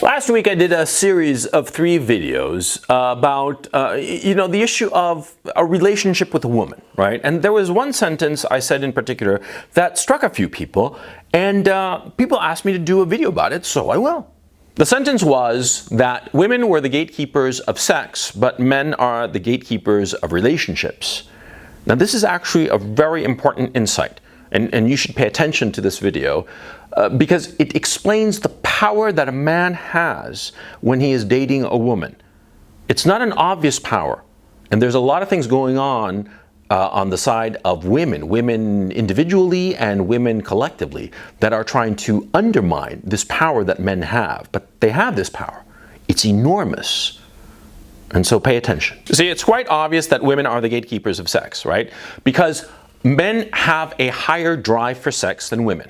Last week I did a series of 3 videos about, the issue of a relationship with a woman, right? And there was one sentence I said in particular that struck a few people, and people asked me to do a video about it, so I will. The sentence was that women were the gatekeepers of sex, but men are the gatekeepers of relationships. Now this is actually a very important insight, and you should pay attention to this video because it explains the power that a man has when he is dating a woman. It's not an obvious power, and there's a lot of things going on the side of women individually and women collectively, that are trying to undermine this power that men have. But they have this power. It's enormous. And so pay attention. See, it's quite obvious that women are the gatekeepers of sex, right? Because men have a higher drive for sex than women.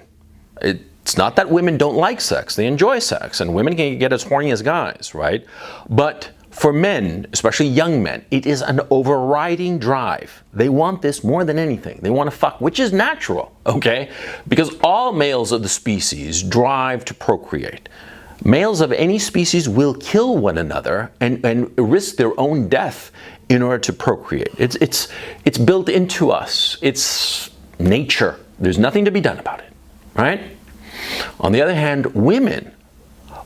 It's not that women don't like sex. They enjoy sex, and women can get as horny as guys, right? But for men, especially young men, it is an overriding drive. They want this more than anything. They want to fuck, which is natural, okay? Because all males of the species drive to procreate. Males of any species will kill one another and risk their own death in order to procreate. It's built into us. It's nature. There's nothing to be done about it, right? On the other hand, women,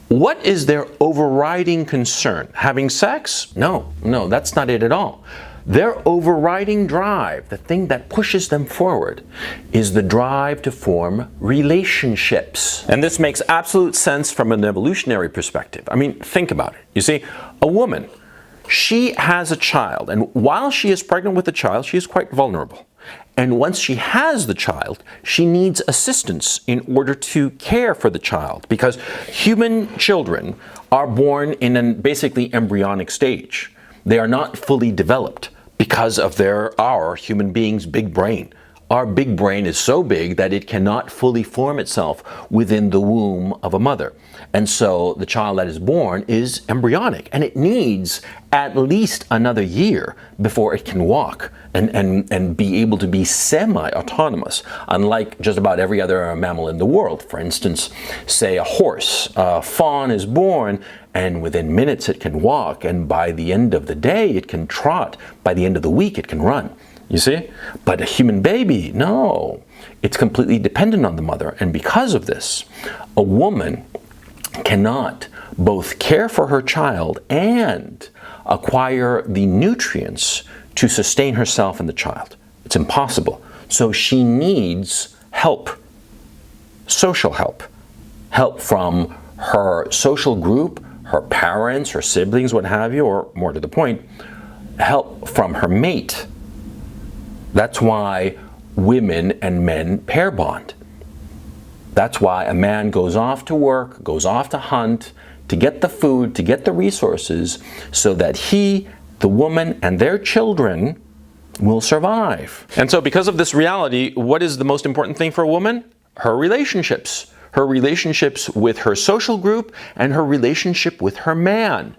what is their overriding concern? Having sex? No, that's not it at all. Their overriding drive, the thing that pushes them forward, is the drive to form relationships. And this makes absolute sense from an evolutionary perspective. I mean, think about it. You see, a woman, she has a child, and while she is pregnant with the child, she is quite vulnerable. And once she has the child, she needs assistance in order to care for the child, because human children are born in a basically embryonic stage. They are not fully developed because of our human beings' big brain. Our big brain is so big that it cannot fully form itself within the womb of a mother. And so the child that is born is embryonic, and it needs at least another year before it can walk and be able to be semi-autonomous, unlike just about every other mammal in the world. For instance, say a horse, a fawn is born, and within minutes it can walk, and by the end of the day it can trot, by the end of the week it can run. You see? But a human baby, no. It's completely dependent on the mother. And because of this, a woman cannot both care for her child and acquire the nutrients to sustain herself and the child. It's impossible. So she needs help, social help. Help from her social group, her parents, her siblings, what have you, or more to the point, help from her mate. That's why women and men pair bond. That's why a man goes off to work, goes off to hunt, to get the food, to get the resources, so that he, the woman, and their children will survive. And so because of this reality, what is the most important thing for a woman? Her relationships. Her relationships with her social group and her relationship with her man.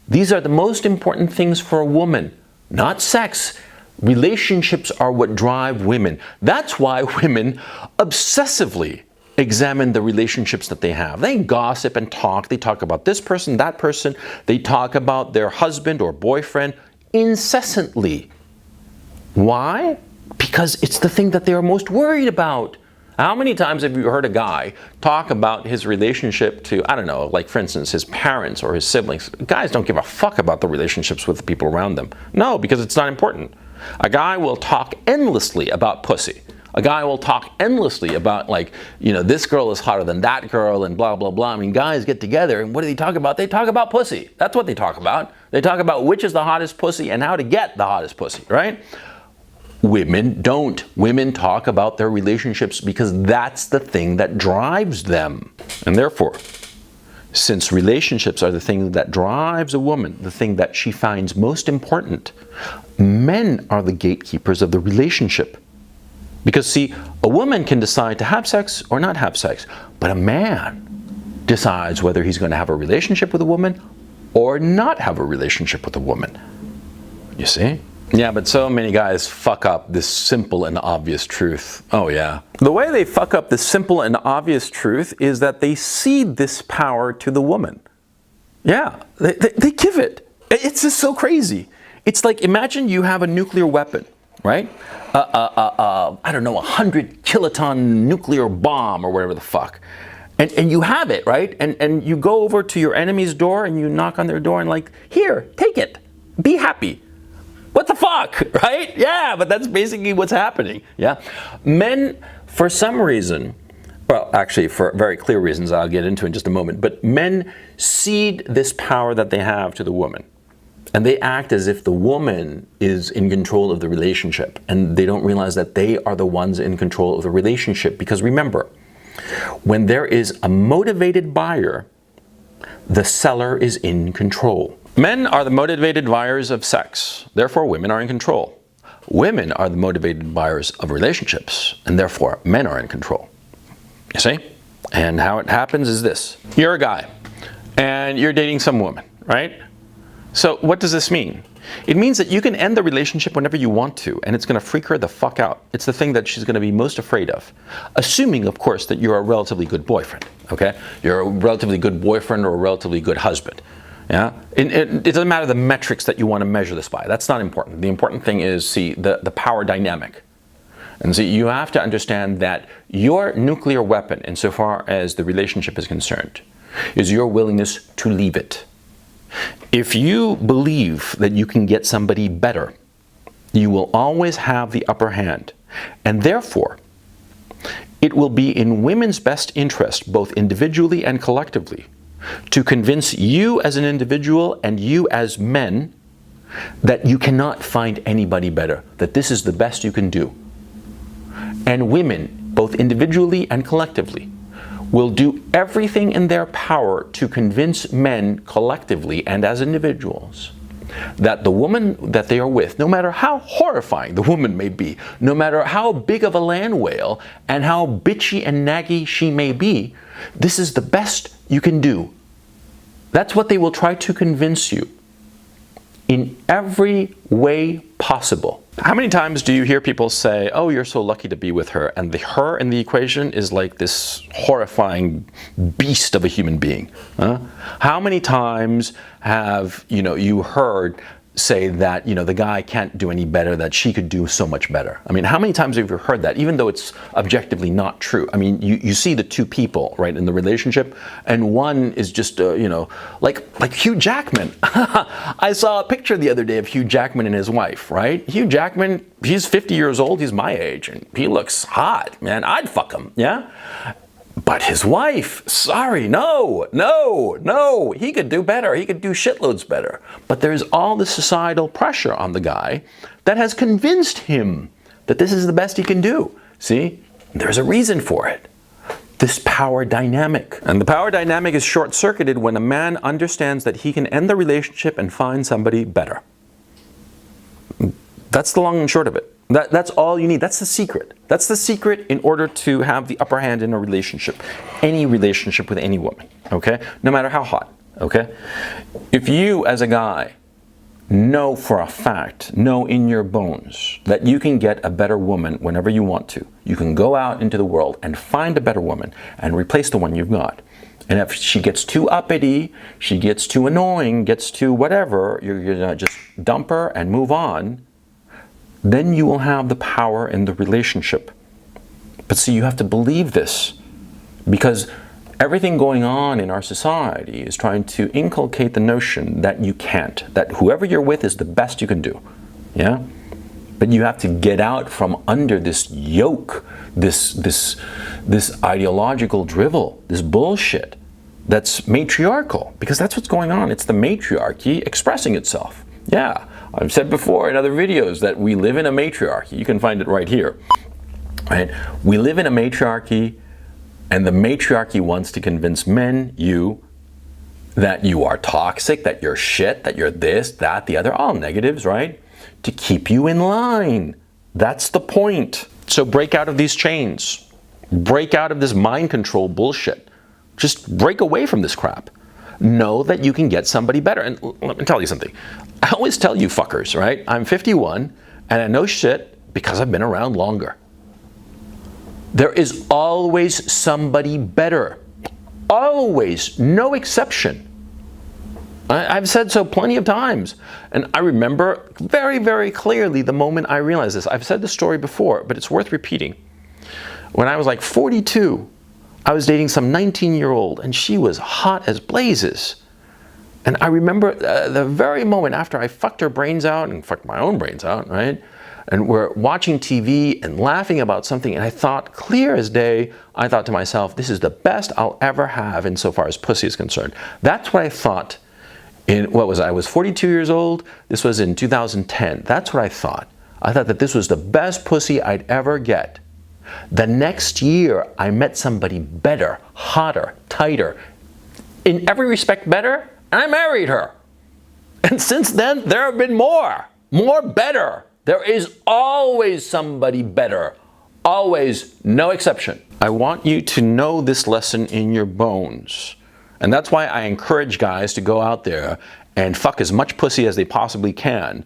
These are the most important things for a woman, not sex. Relationships are what drive women. That's why women obsessively examine the relationships that they have. They gossip and talk. They talk about this person, that person. They talk about their husband or boyfriend incessantly. Why? Because it's the thing that they are most worried about. How many times have you heard a guy talk about his relationship to, I don't know, like for instance, his parents or his siblings? Guys don't give a fuck about the relationships with the people around them. No, because it's not important. A guy will talk endlessly about pussy. A guy will talk endlessly about, like, this girl is hotter than that girl and blah, blah, blah. I mean, guys get together and what do they talk about? They talk about pussy. That's what they talk about. They talk about which is the hottest pussy and how to get the hottest pussy, right? Women don't. Women talk about their relationships because that's the thing that drives them. And therefore, since relationships are the thing that drives a woman, the thing that she finds most important, men are the gatekeepers of the relationship. Because see, a woman can decide to have sex or not have sex, but a man decides whether he's going to have a relationship with a woman or not have a relationship with a woman. You see? Yeah, but so many guys fuck up this simple and obvious truth. Oh yeah. The way they fuck up this simple and obvious truth is that they cede this power to the woman. Yeah, they give it. It's just so crazy. It's like, imagine you have a nuclear weapon, right? I don't know, 100 kiloton nuclear bomb or whatever the fuck. And you have it, right? And you go over to your enemy's door and you knock on their door and like, here, take it. Be happy. What the fuck, right? Yeah, but that's basically what's happening. Yeah. Men, for some reason, well, actually, for very clear reasons I'll get into in just a moment, but men cede this power that they have to the woman. And they act as if the woman is in control of the relationship. And they don't realize that they are the ones in control of the relationship. Because remember, when there is a motivated buyer, the seller is in control. Men are the motivated buyers of sex. Therefore, women are in control. Women are the motivated buyers of relationships. And therefore, men are in control. You see? And how it happens is this. You're a guy, and you're dating some woman, right? So what does this mean? It means that you can end the relationship whenever you want to, and it's going to freak her the fuck out. It's the thing that she's going to be most afraid of. Assuming, of course, that you're a relatively good boyfriend, okay? You're a relatively good boyfriend or a relatively good husband, yeah? It doesn't matter the metrics that you want to measure this by. That's not important. The important thing is, see, the power dynamic. And so you have to understand that your nuclear weapon, insofar as the relationship is concerned, is your willingness to leave it. If you believe that you can get somebody better, you will always have the upper hand. And therefore, it will be in women's best interest, both individually and collectively, to convince you as an individual and you as men that you cannot find anybody better, that this is the best you can do. And women, both individually and collectively, will do everything in their power to convince men collectively and as individuals that the woman that they are with, no matter how horrifying the woman may be, no matter how big of a land whale and how bitchy and naggy she may be, this is the best you can do. That's what they will try to convince you in every way possible. How many times do you hear people say, oh, you're so lucky to be with her, and the her in the equation is like this horrifying beast of a human being? Huh? How many times have you heard say that the guy can't do any better, that she could do so much better? I mean, how many times have you heard that, even though it's objectively not true? I mean, you see the two people, right, in the relationship, and one is just like Hugh Jackman. I saw a picture the other day of Hugh Jackman and his wife, right? Hugh Jackman, he's 50 years old, he's my age, and he looks hot, man. I'd fuck him, yeah? But his wife, sorry, no, he could do better. He could do shitloads better. But there's all the societal pressure on the guy that has convinced him that this is the best he can do. See, there's a reason for it. This power dynamic. And the power dynamic is short-circuited when a man understands that he can end the relationship and find somebody better. That's the long and short of it. That's all you need. That's the secret. That's the secret in order to have the upper hand in a relationship. Any relationship with any woman, okay? No matter how hot, okay? If you, as a guy, know for a fact, know in your bones, that you can get a better woman whenever you want to, you can go out into the world and find a better woman and replace the one you've got. And if she gets too uppity, she gets too annoying, gets too whatever, you're gonna just dump her and move on. Then you will have the power in the relationship. But see, you have to believe this, because everything going on in our society is trying to inculcate the notion that you can't, that whoever you're with is the best you can do, yeah? But you have to get out from under this yoke, this ideological drivel, this bullshit that's matriarchal, because that's what's going on. It's the matriarchy expressing itself. Yeah, I've said before in other videos that we live in a matriarchy. You can find it right here. Right? We live in a matriarchy, and the matriarchy wants to convince men, you, that you are toxic, that you're shit, that you're this, that, the other, all negatives, right? To keep you in line. That's the point. So break out of these chains. Break out of this mind control bullshit. Just break away from this crap. know that you can get somebody better. And let me tell you something. I always tell you fuckers, right? I'm 51 and I know shit because I've been around longer. There is always somebody better. Always, no exception. I've said so plenty of times. And I remember very, very clearly the moment I realized this. I've said the story before, but it's worth repeating. When I was like 42, I was dating some 19-year-old, and she was hot as blazes. And I remember the very moment after I fucked her brains out, and fucked my own brains out, right? And we're watching TV and laughing about something, and I thought, clear as day, I thought to myself, this is the best I'll ever have insofar as pussy is concerned. That's what I thought. I was 42 years old. This was in 2010. That's what I thought. I thought that this was the best pussy I'd ever get. The next year, I met somebody better, hotter, tighter, in every respect better, and I married her. And since then, there have been more better. There is always somebody better. Always, no exception. I want you to know this lesson in your bones. And that's why I encourage guys to go out there and fuck as much pussy as they possibly can,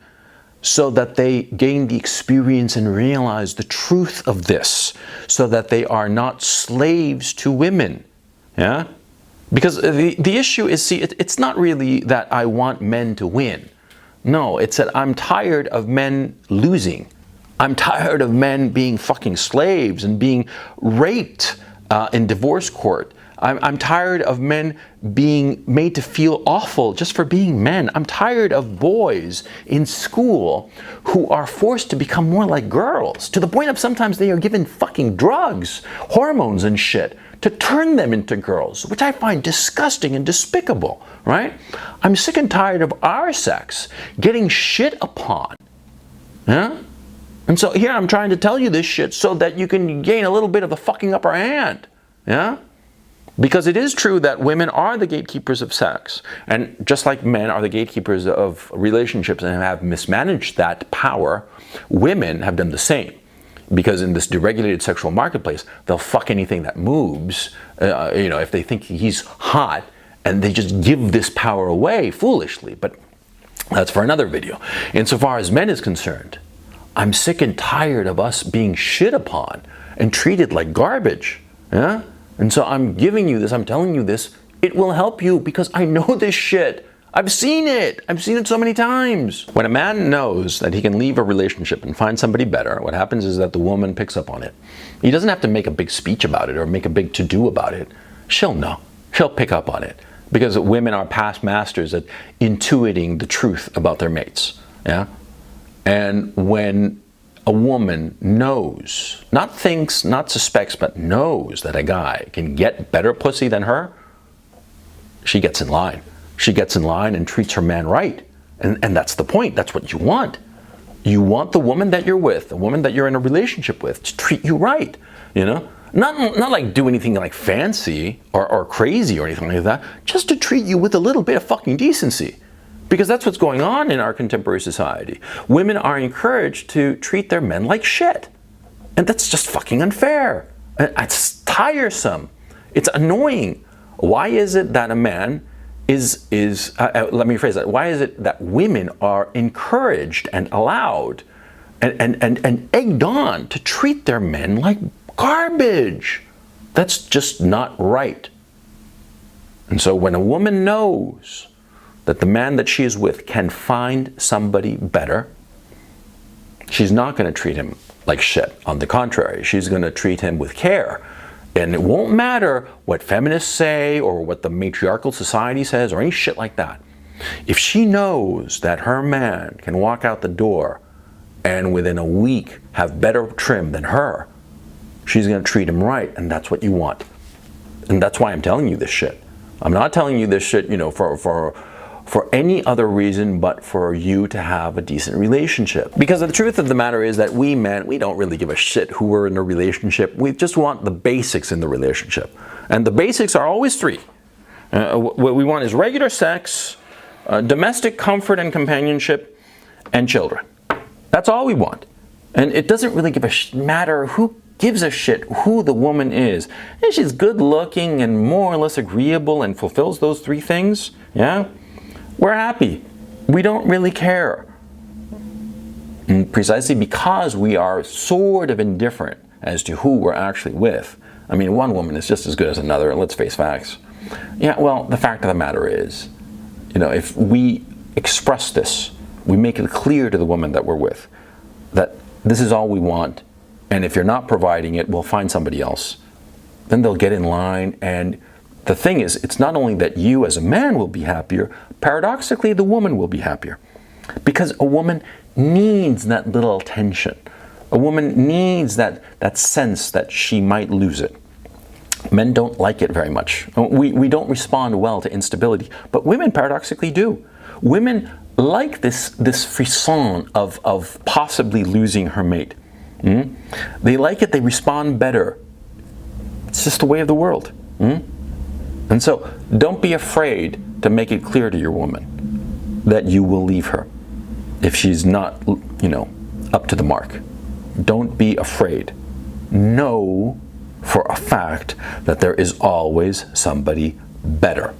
so that they gain the experience and realize the truth of this, so that they are not slaves to women. Yeah? Because the issue is, see, it's not really that I want men to win. No, it's that I'm tired of men losing. I'm tired of men being fucking slaves and being raped in divorce court. I'm tired of men being made to feel awful just for being men. I'm tired of boys in school who are forced to become more like girls, to the point of sometimes they are given fucking drugs, hormones and shit, to turn them into girls, which I find disgusting and despicable, right? I'm sick and tired of our sex getting shit upon. Yeah? And so here I'm trying to tell you this shit so that you can gain a little bit of the fucking upper hand. Yeah? Because it is true that women are the gatekeepers of sex, and just like men are the gatekeepers of relationships and have mismanaged that power, women have done the same. Because in this deregulated sexual marketplace, they'll fuck anything that moves, if they think he's hot, and they just give this power away foolishly. But that's for another video. Insofar as men is concerned, I'm sick and tired of us being shit upon and treated like garbage. Yeah? And so I'm giving you this, I'm telling you this, it will help you because I know this shit. I've seen it so many times. When a man knows that he can leave a relationship and find somebody better, what happens is that the woman picks up on it. He doesn't have to make a big speech about it or make a big to-do about it. She'll know. She'll pick up on it. Because women are past masters at intuiting the truth about their mates. Yeah? And when a woman knows, not thinks, not suspects, but knows that a guy can get better pussy than her, she gets in line. She gets in line and treats her man right. And that's the point. That's what you want. You want the woman that you're with, the woman that you're in a relationship with, to treat you right. You know? Not like do anything like fancy or crazy or anything like that. Just to treat you with a little bit of fucking decency. Because that's what's going on in our contemporary society. Women are encouraged to treat their men like shit. And that's just fucking unfair. It's tiresome. It's annoying. Why is it that a man let me rephrase that. Why is it that women are encouraged and allowed and egged on to treat their men like garbage? That's just not right. And so when a woman knows that the man that she is with can find somebody better, she's not going to treat him like shit. On the contrary, she's going to treat him with care. And it won't matter what feminists say or what the matriarchal society says or any shit like that. If she knows that her man can walk out the door and within a week have better trim than her, she's going to treat him right, and that's what you want. And that's why I'm telling you this shit. I'm not telling you this shit, for any other reason but for you to have a decent relationship. Because the truth of the matter is that we men, we don't really give a shit who we're in a relationship. We just want the basics in the relationship. And the basics are always three. What we want is regular sex, domestic comfort and companionship, and children. That's all we want. And it doesn't really give a matter who gives a shit who the woman is. And she's good looking and more or less agreeable and fulfills those three things, yeah, we're happy. We don't really care. And precisely because we are sort of indifferent as to who we're actually with. I mean, one woman is just as good as another, let's face facts. Yeah, well, the fact of the matter is, if we express this, we make it clear to the woman that we're with that this is all we want, and if you're not providing it, we'll find somebody else. Then they'll get in line, and the thing is, it's not only that you as a man will be happier, paradoxically, the woman will be happier. Because a woman needs that little attention. A woman needs that sense that she might lose it. Men don't like it very much. We don't respond well to instability, but women paradoxically do. Women like this frisson of possibly losing her mate. They like it, they respond better. It's just the way of the world. And so don't be afraid to make it clear to your woman that you will leave her if she's not, up to the mark. Don't be afraid. Know for a fact that there is always somebody better.